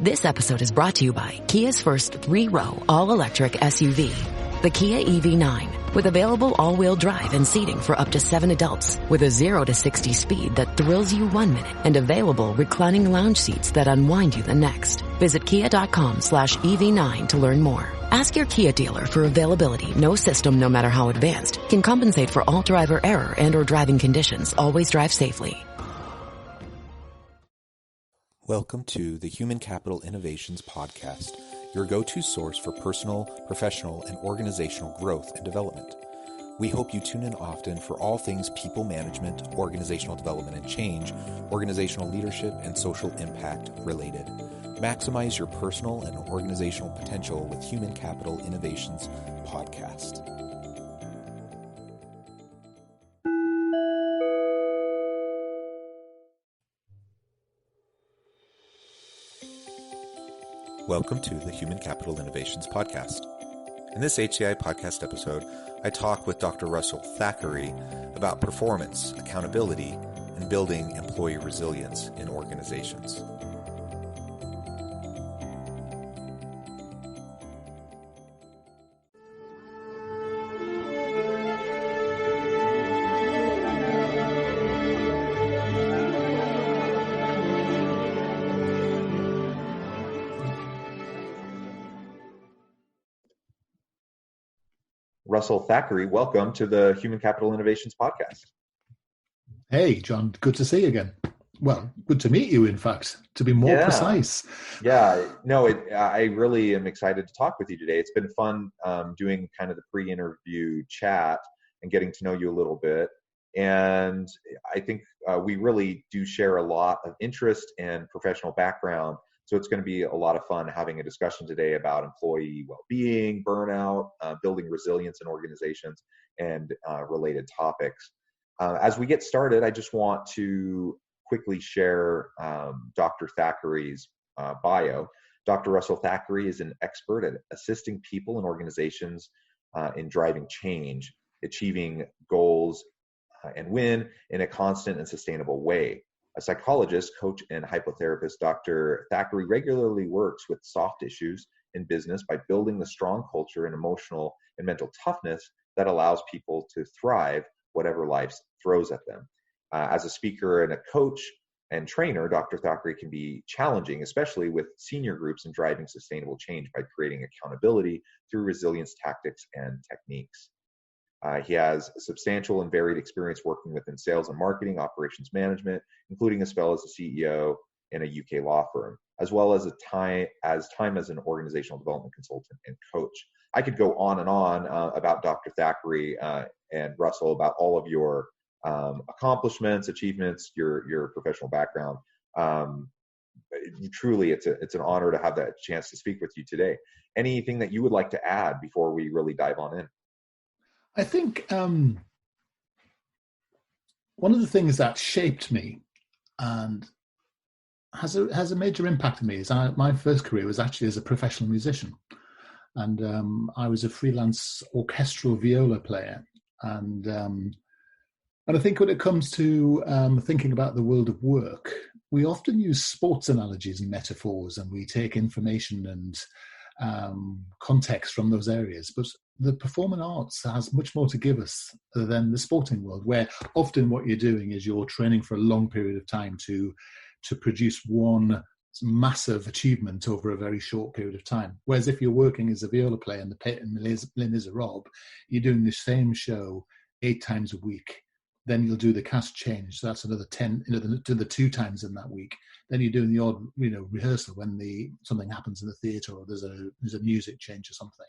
This episode is brought to you by Kia's first 3-row all-electric SUV, the Kia EV9, with available all-wheel drive and seating for up to 7 adults, with a 0 to 60 speed that thrills you 1 minute and available reclining lounge seats that unwind you the next. Visit kia.com/EV9 to learn more. Ask your Kia dealer for availability. No system, no matter how advanced, can compensate for all driver error and or driving conditions. Always drive safely. Welcome to the Human Capital Innovations Podcast, your go-to source for personal, professional, and organizational growth and development. We hope you tune in often for all things people management, organizational development and change, organizational leadership, and social impact related. Maximize your personal and organizational potential with Human Capital Innovations Podcast. Welcome to the Human Capital Innovations Podcast. In this HCI podcast episode, I talk with Dr. Russell Thackeray about performance, accountability, and building employee resilience in organizations. Russell Thackeray, welcome to the Human Capital Innovations Podcast. Hey, John, good to see you again. Well, good to meet you, in fact, to be more precise. I really am excited to talk with you today. It's been fun doing kind of the pre-interview chat and getting to know you a little bit. And I think we really do share a lot of interest and professional background. So it's going to be a lot of fun having a discussion today about employee well-being, burnout, building resilience in organizations, and related topics. As we get started, I just want to quickly share Dr. Thackeray's bio. Dr. Russell Thackeray is an expert at assisting people and organizations in driving change, achieving goals, and win in a constant and sustainable way. A psychologist, coach, and hypnotherapist, Dr. Thackeray regularly works with soft issues in business by building the strong culture and emotional and mental toughness that allows people to thrive whatever life throws at them. As a speaker and a coach and trainer, Dr. Thackeray can be challenging, especially with senior groups in driving sustainable change by creating accountability through resilience tactics and techniques. He has substantial and varied experience working within sales and marketing, operations management, including a spell as a CEO in a UK law firm, as well as time as an organizational development consultant and coach. I could go on and on about Dr. Thackeray and Russell, about all of your accomplishments, achievements, your professional background. Truly, it's an honor to have that chance to speak with you today. Anything that you would like to add before we really dive on in? I think one of the things that shaped me and has a major impact on me is my first career was actually as a professional musician. And I was a freelance orchestral viola player. And I think when it comes to thinking about the world of work, we often use sports analogies and metaphors, and we take information and context from those areas. But the performing arts has much more to give us than the sporting world, where often what you're doing is you're training for a long period of time to produce one massive achievement over a very short period of time. Whereas if you're working as a viola player in Les Miserables, you're doing the same show 8 times a week. Then you'll do the cast change. So that's another 10, to the 2 times in that week. Then you're doing the odd, rehearsal when something happens in the theatre or there's a music change or something.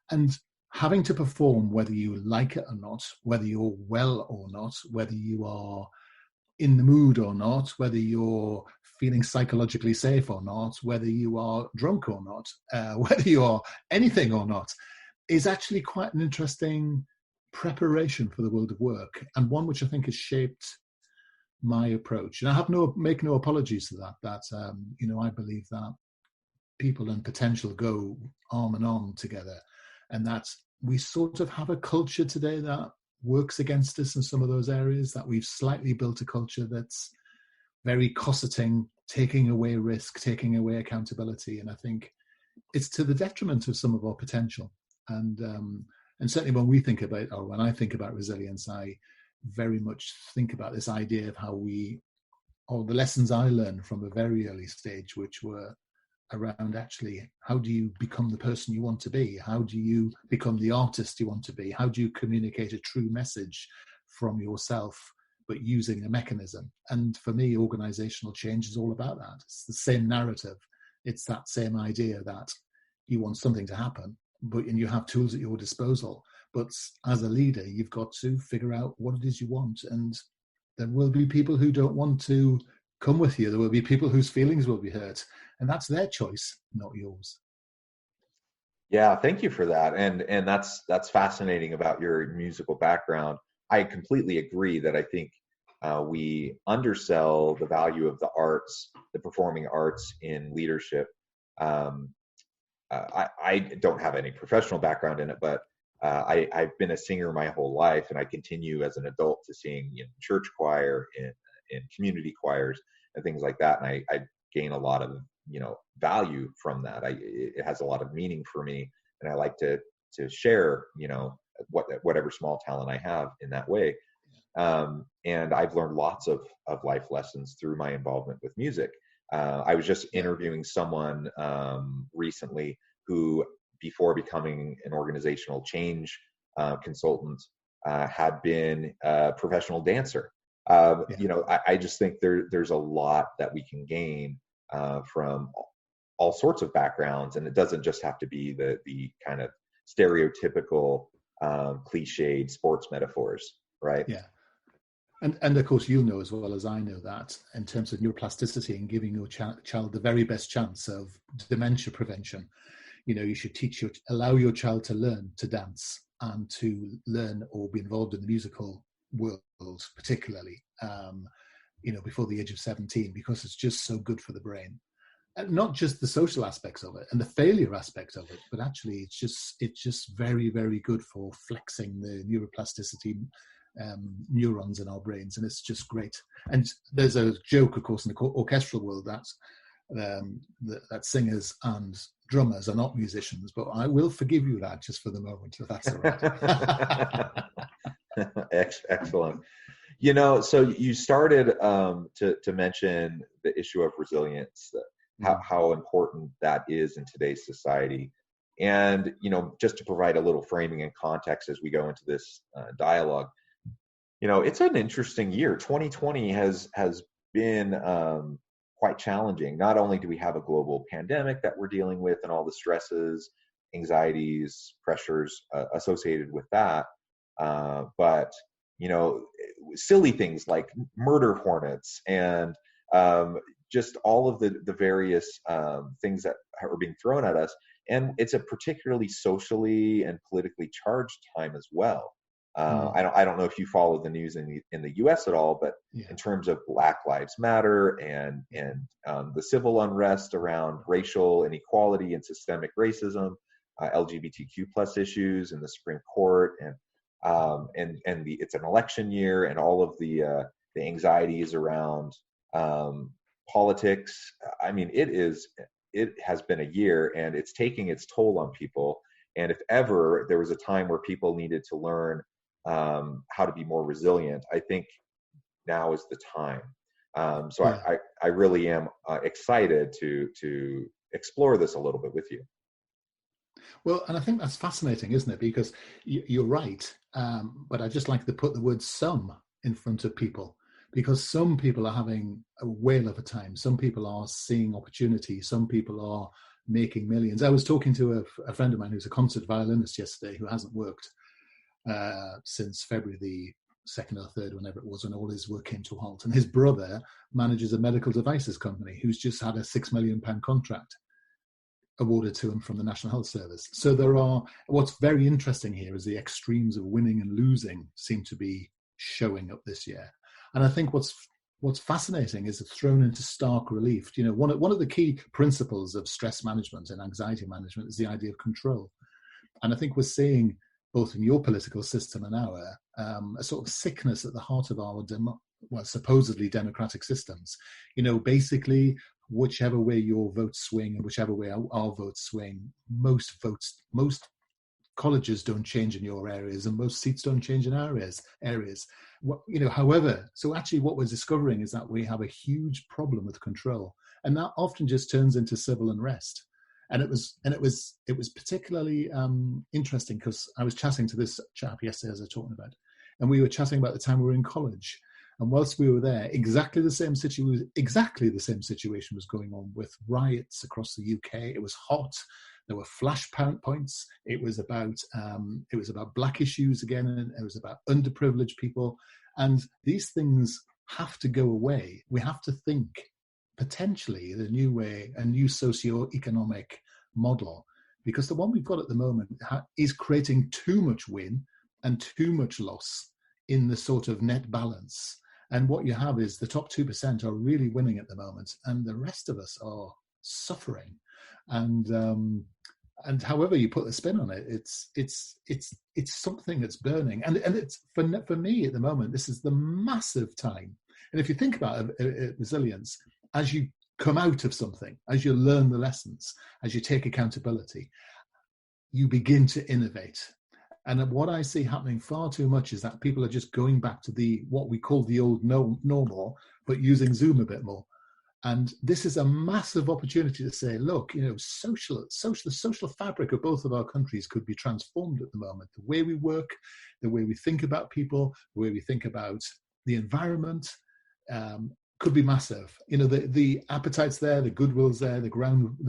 And having to perform, whether you like it or not, whether you're well or not, whether you are in the mood or not, whether you're feeling psychologically safe or not, whether you are drunk or not, whether you are anything or not, is actually quite an interesting preparation for the world of work, and one which I think has shaped my approach. And I make no apologies to that. I believe that people and potential go arm in arm together, and that we sort of have a culture today that works against us in some of those areas, that we've slightly built a culture that's very cosseting, taking away risk, taking away accountability. And I think it's to the detriment of some of our potential. And certainly when we think about, or when I think about resilience, I very much think about this idea of how or the lessons I learned from a very early stage, which were around actually, how do you become the person you want to be? How do you become the artist you want to be? How do you communicate a true message from yourself, but using a mechanism? And for me, organizational change is all about that. It's the same narrative. It's that same idea that you want something to happen, and you have tools at your disposal. But as a leader, you've got to figure out what it is you want. And there will be people who don't want to come with you. There will be people whose feelings will be hurt. And that's their choice, not yours. Yeah, thank you for that. And that's fascinating about your musical background. I completely agree that I think we undersell the value of the arts, the performing arts in leadership. I don't have any professional background in it, but I've been a singer my whole life, and I continue as an adult to sing in church choir, in community choirs, and things like that. And I gain a lot of value from that. It has a lot of meaning for me, and I like to share whatever small talent I have in that way. And I've learned lots of life lessons through my involvement with music. I was just interviewing someone recently who, before becoming an organizational change consultant, had been a professional dancer. I just think there's a lot that we can gain from all sorts of backgrounds, and it doesn't just have to be the kind of stereotypical cliched sports metaphors, right? Yeah. And of course, you'll know as well as I know that in terms of neuroplasticity and giving your child the very best chance of dementia prevention, you should allow your child to learn to dance and to learn or be involved in the musical world, particularly, before the age of 17, because it's just so good for the brain. And not just the social aspects of it and the failure aspects of it, but actually it's just very, very good for flexing the neuroplasticity neurons in our brains, and it's just great. And there's a joke, of course, in the orchestral world that singers and drummers are not musicians, but I will forgive you that just for the moment, if that's all right. Excellent. So you started to mention the issue of resilience, how important that is in today's society. And, just to provide a little framing and context as we go into this dialogue, it's an interesting year. 2020 has been quite challenging. Not only do we have a global pandemic that we're dealing with and all the stresses, anxieties, pressures associated with that, but silly things like murder hornets and just all of the various things that are being thrown at us. And it's a particularly socially and politically charged time as well. I don't know if you follow the news in the U.S. at all, but in terms of Black Lives Matter and the civil unrest around racial inequality and systemic racism, LGBTQ plus issues in the Supreme Court, and it's an election year, and all of the anxieties around politics. I mean, it has been a year, and it's taking its toll on people. And if ever there was a time where people needed to learn how to be more resilient, I think now is the time. I really am excited to explore this a little bit with you. Well, and I think that's fascinating, isn't it? Because you're right, but I just like to put the word "some" in front of people, because some people are having a whale of a time. Some people are seeing opportunity. Some people are making millions. I was talking to a friend of mine who's a concert violinist yesterday, who hasn't worked since February the 2nd or 3rd, whenever it was, when all his work came to a halt. And his brother manages a medical devices company who's just had a £6 million contract awarded to him from the National Health Service. So what's very interesting here is the extremes of winning and losing seem to be showing up this year. And I think what's fascinating is it's thrown into stark relief. One of the key principles of stress management and anxiety management is the idea of control. And I think we're seeing, both in your political system and our, a sort of sickness at the heart of our supposedly democratic systems. Basically, whichever way your votes swing and whichever way our votes swing, most colleges don't change in your areas and most seats don't change in areas. However, so actually what we're discovering is that we have a huge problem with control, and that often just turns into civil unrest. And it was particularly interesting because I was chatting to this chap yesterday, as I was talking about, and we were chatting about the time we were in college. And whilst we were there, exactly the same situation was going on with riots across the UK. It was hot. There were flashpoints. It was about black issues again, and it was about underprivileged people. And these things have to go away. We have to think potentially the new way, a new socio-economic model, because the one we've got at the moment is creating too much win and too much loss in the sort of net balance. And what you have is the top 2% are really winning at the moment, and the rest of us are suffering. And however you put the spin on it, it's something that's burning. And it's for me at the moment, this is the massive time. And if you think about resilience, as you come out of something, as you learn the lessons, as you take accountability, you begin to innovate. And what I see happening far too much is that people are just going back to what we call the old normal, but using Zoom a bit more. And this is a massive opportunity to say, look, the social fabric of both of our countries could be transformed at the moment. The way we work, the way we think about people, the way we think about the environment, could be massive. The appetite's there, the goodwill's there, the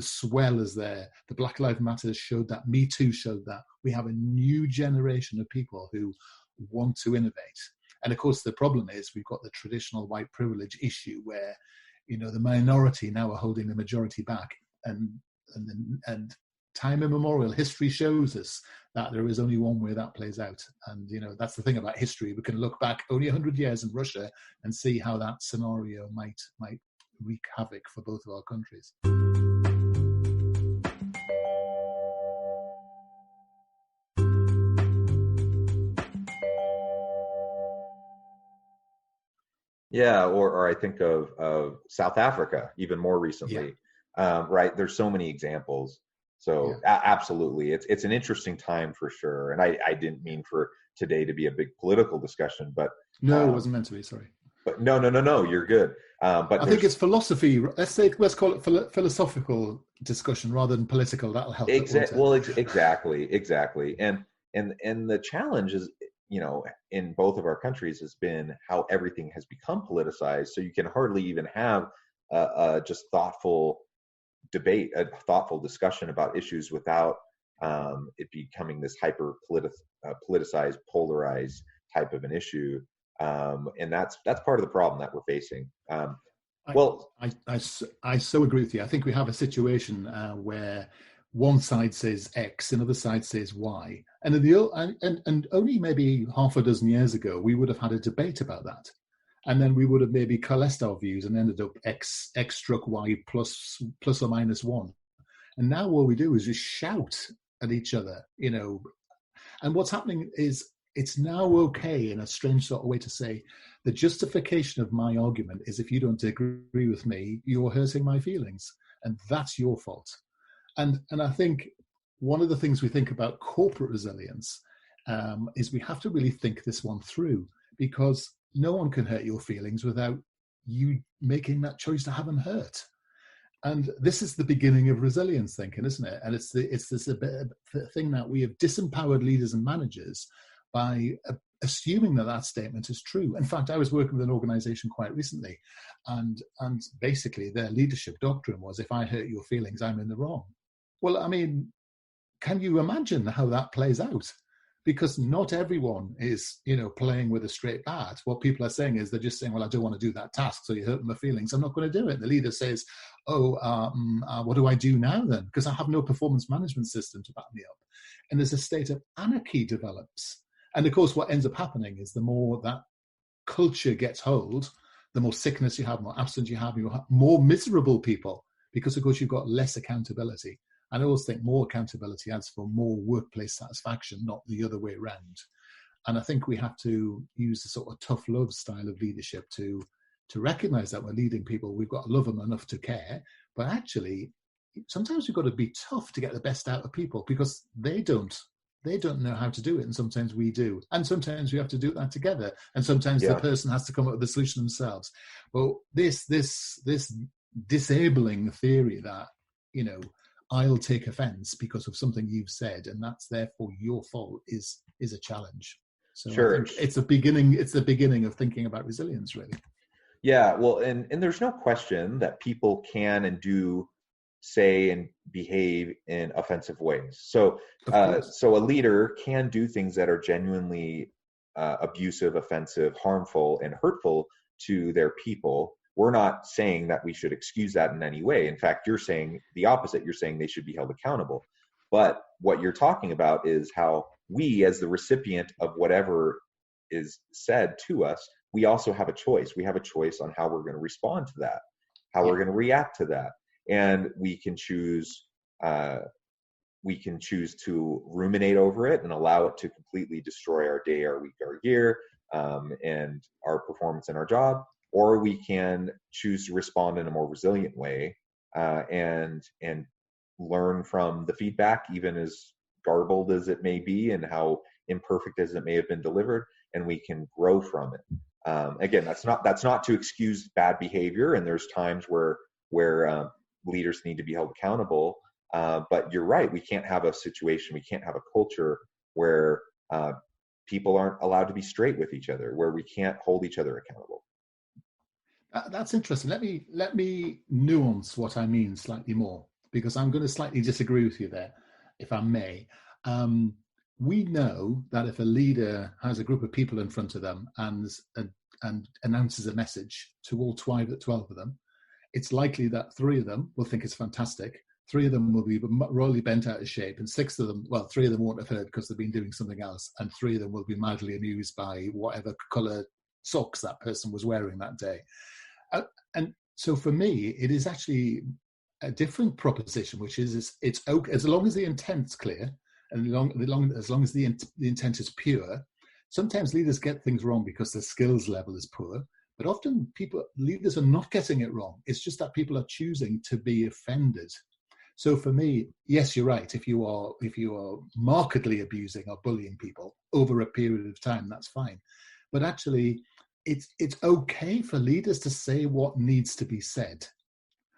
swell is there. The Black Lives Matter showed that. Me Too showed that. We have a new generation of people who want to innovate. And of course, the problem is we've got the traditional white privilege issue where, the minority now are holding the majority back. And time immemorial, history shows us that there is only one way that plays out. And, that's the thing about history. We can look back only 100 years in Russia and see how that scenario might wreak havoc for both of our countries. Yeah, or I think of South Africa even more recently, right? There's so many examples. So yeah. Absolutely, it's an interesting time for sure. And I didn't mean for today to be a big political discussion, but no, it wasn't meant to be. Sorry. But no, you're good. But I think it's philosophy. Let's call it philosophical discussion rather than political. That'll help. Exactly. And the challenge is, in both of our countries has been how everything has become politicized. So you can hardly even have just thoughtful debate, a thoughtful discussion about issues without it becoming this hyper politicized, polarized type of an issue. And that's part of the problem that we're facing. I so agree with you. I think we have a situation where one side says X, another side says Y. And only maybe half a dozen years ago, we would have had a debate about that. And then we would have maybe coalesced our views and ended up X struck Y plus or minus one. And now what we do is just shout at each other, And what's happening is it's now okay in a strange sort of way to say the justification of my argument is if you don't agree with me, you're hurting my feelings. And that's your fault. And I think one of the things we think about corporate resilience is we have to really think this one through, because no one can hurt your feelings without you making that choice to have them hurt. And this is the beginning of resilience thinking, isn't it? And it's this thing that we have disempowered leaders and managers by assuming that statement is true. In fact, I was working with an organization quite recently, and basically their leadership doctrine was, if I hurt your feelings, I'm in the wrong. Well, I mean, can you imagine how that plays out? Because not everyone is, playing with a straight bat. What people are saying is they're just saying, well, I don't want to do that task, so you hurt my feelings. I'm not going to do it. The leader says, what do I do now then? Because I have no performance management system to back me up. And there's a state of anarchy develops. And of course, what ends up happening is the more that culture gets hold, the more sickness you have, more absence you have more miserable people, because of course you've got less accountability. And I always think more accountability adds for more workplace satisfaction, not the other way around. And I think we have to use the sort of tough love style of leadership to recognize that we're leading people. We've got to love them enough to care, but actually sometimes we've got to be tough to get the best out of people, because they don't know how to do it, and sometimes we do, and sometimes we have to do that together, and sometimes the person has to come up with the solution themselves. But this disabling theory that, you know, I'll take offense because of something you've said and that's therefore your fault is a challenge. So I think it's the beginning of thinking about resilience, really. Yeah, well, and there's no question that people can and do say and behave in offensive ways. So so a leader can do things that are genuinely abusive, offensive, harmful, and hurtful to their people. We're not saying that we should excuse that in any way. In fact, you're saying the opposite. You're saying they should be held accountable. But what you're talking about is how we, as the recipient of whatever is said to us, we also have a choice. We have a choice on how we're going to respond to that, how we're going to react to that. And we can choose to ruminate over it and allow it to completely destroy our day, our week, our year, and our performance in our job. Or we can choose to respond in a more resilient way and learn from the feedback, even as garbled as it may be and how imperfect as it may have been delivered, and we can grow from it. Again, that's not to excuse bad behavior, and there's times where leaders need to be held accountable. But you're right, we can't have a situation, we can't have a culture where people aren't allowed to be straight with each other, where we can't hold each other accountable. That's interesting. Let me nuance what I mean slightly more, because I'm going to slightly disagree with you there, if I may. We know that if a leader has a group of people in front of them and announces a message to all 12 of them, it's likely that 3 of them will think it's fantastic, 3 of them will be royally bent out of shape, and 6 of them, well, 3 of them won't have heard because they've been doing something else, and 3 of them will be madly amused by whatever colour socks that person was wearing that day. And so for me, it is actually a different proposition, which is it's okay as long as the intent's clear and as long as the intent is pure. Sometimes leaders get things wrong because their skills level is poor, but often leaders are not getting it wrong. It's just that people are choosing to be offended. So for me, yes, you're right. If you are markedly abusing or bullying people over a period of time, that's fine. But actually, it's okay for leaders to say what needs to be said.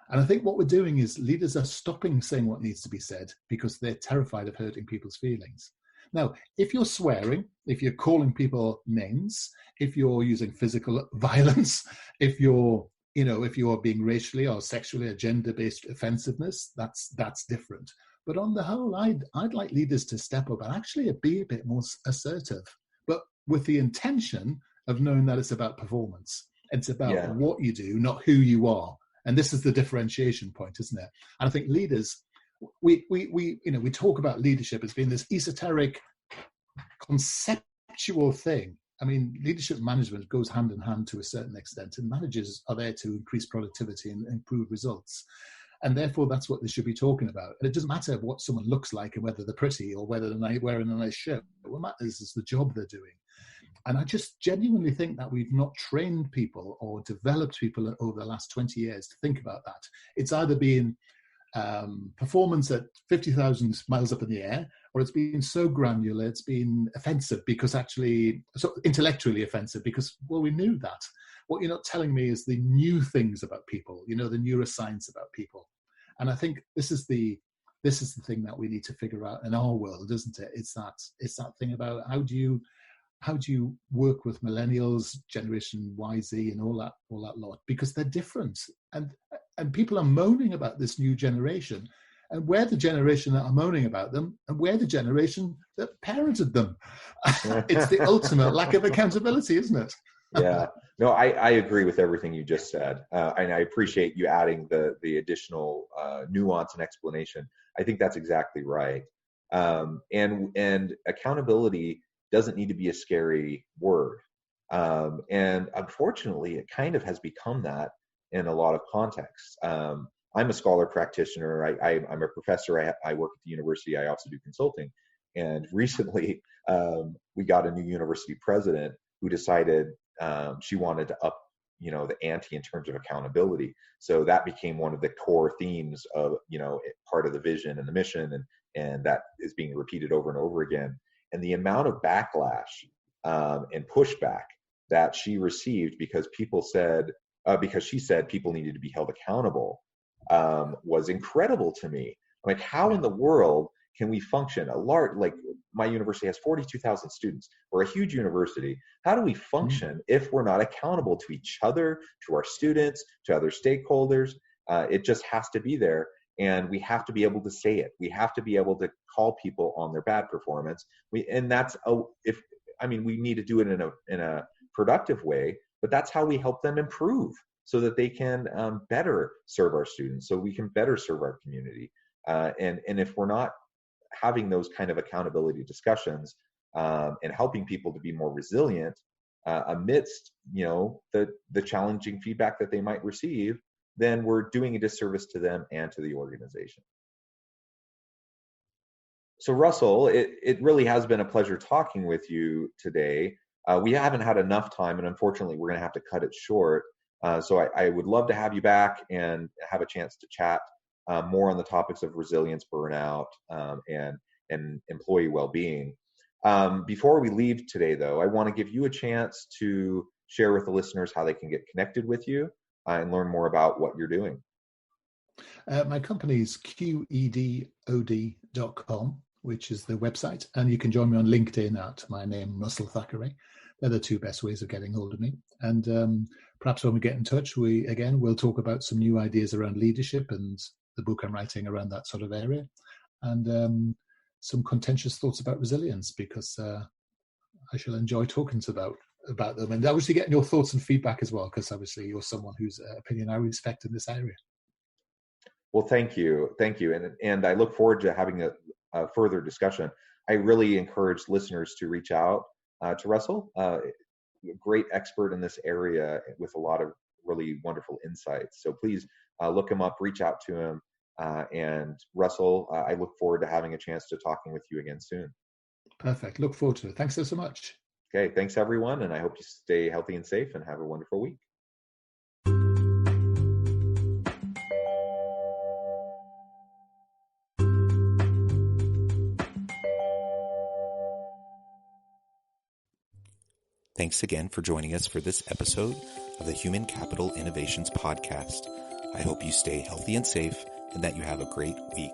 And I think what we're doing is leaders are stopping saying what needs to be said because they're terrified of hurting people's feelings. Now, if you're swearing, if you're calling people names, if you're using physical violence, if you're being racially or sexually or gender-based offensiveness, that's different. But on the whole, I'd like leaders to step up and actually be a bit more assertive, but with the intention of knowing that it's about performance. It's about what you do, not who you are. And this is the differentiation point, isn't it? And I think leaders, we talk about leadership as being this esoteric, conceptual thing. I mean, leadership management goes hand in hand to a certain extent, and managers are there to increase productivity and improve results. And therefore, that's what they should be talking about. And it doesn't matter what someone looks like and whether they're pretty or whether they're wearing a nice shirt. What matters is the job they're doing. And I just genuinely think that we've not trained people or developed people over the last 20 years to think about that. It's either been performance at 50,000 miles up in the air, or it's been so granular, it's been offensive so intellectually offensive because, well, we knew that. What you're not telling me is the new things about people, the neuroscience about people. And I think this is the thing that we need to figure out in our world, isn't it? It's that thing about how do you work with millennials, Generation Y, Z, and all that lot, because they're different, and people are moaning about this new generation, and we're the generation that are moaning about them, and we're the generation that parented them. It's the ultimate lack of accountability, isn't it? Yeah, no, I agree with everything you just said, and I appreciate you adding the additional nuance and explanation. I think that's exactly right, and accountability doesn't need to be a scary word. And unfortunately, it kind of has become that in a lot of contexts. I'm a scholar practitioner. I'm a professor. I work at the university. I also do consulting. And recently, we got a new university president who decided she wanted to up, the ante in terms of accountability. So that became one of the core themes of, part of the vision and the mission, and that is being repeated over and over again. And the amount of backlash and pushback that she received because she said people needed to be held accountable was incredible to me. I'm like, how in the world can we function like my university has 42,000 students. We're a huge university. How do we function if we're not accountable to each other, to our students, to other stakeholders? It just has to be there. And we have to be able to say it. We have to be able to call people on their bad performance. We need to do it in a productive way, but that's how we help them improve so that they can better serve our students, so we can better serve our community. And if we're not having those kind of accountability discussions and helping people to be more resilient amidst, the challenging feedback that they might receive, then we're doing a disservice to them and to the organization. So Russell, it really has been a pleasure talking with you today. We haven't had enough time, and unfortunately we're going to have to cut it short. So I would love to have you back and have a chance to chat more on the topics of resilience, burnout, and employee well-being. Before we leave today, though, I want to give you a chance to share with the listeners how they can get connected with you and learn more about what you're doing. My company is QEDOD.com, which is the website, and you can join me on LinkedIn at my name, Russell Thackeray. They're the two best ways of getting hold of me. And perhaps when we get in touch, we'll talk about some new ideas around leadership and the book I'm writing around that sort of area, and some contentious thoughts about resilience, because I shall enjoy talking about them, and obviously getting your thoughts and feedback as well, because obviously you're someone whose opinion I respect in this area. Well, thank you, and I look forward to having a further discussion. I really encourage listeners to reach out to Russell, a great expert in this area with a lot of really wonderful insights. So please look him up, reach out to him, and Russell, I look forward to having a chance to talking with you again soon. Perfect. Look forward to it. Thanks so much. Okay, thanks everyone, and I hope you stay healthy and safe and have a wonderful week. Thanks again for joining us for this episode of the Human Capital Innovations Podcast. I hope you stay healthy and safe and that you have a great week.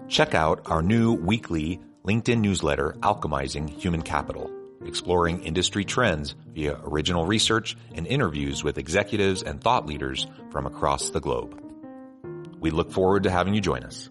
Check out our new weekly LinkedIn newsletter, Alchemizing Human Capital, exploring industry trends via original research and interviews with executives and thought leaders from across the globe. We look forward to having you join us.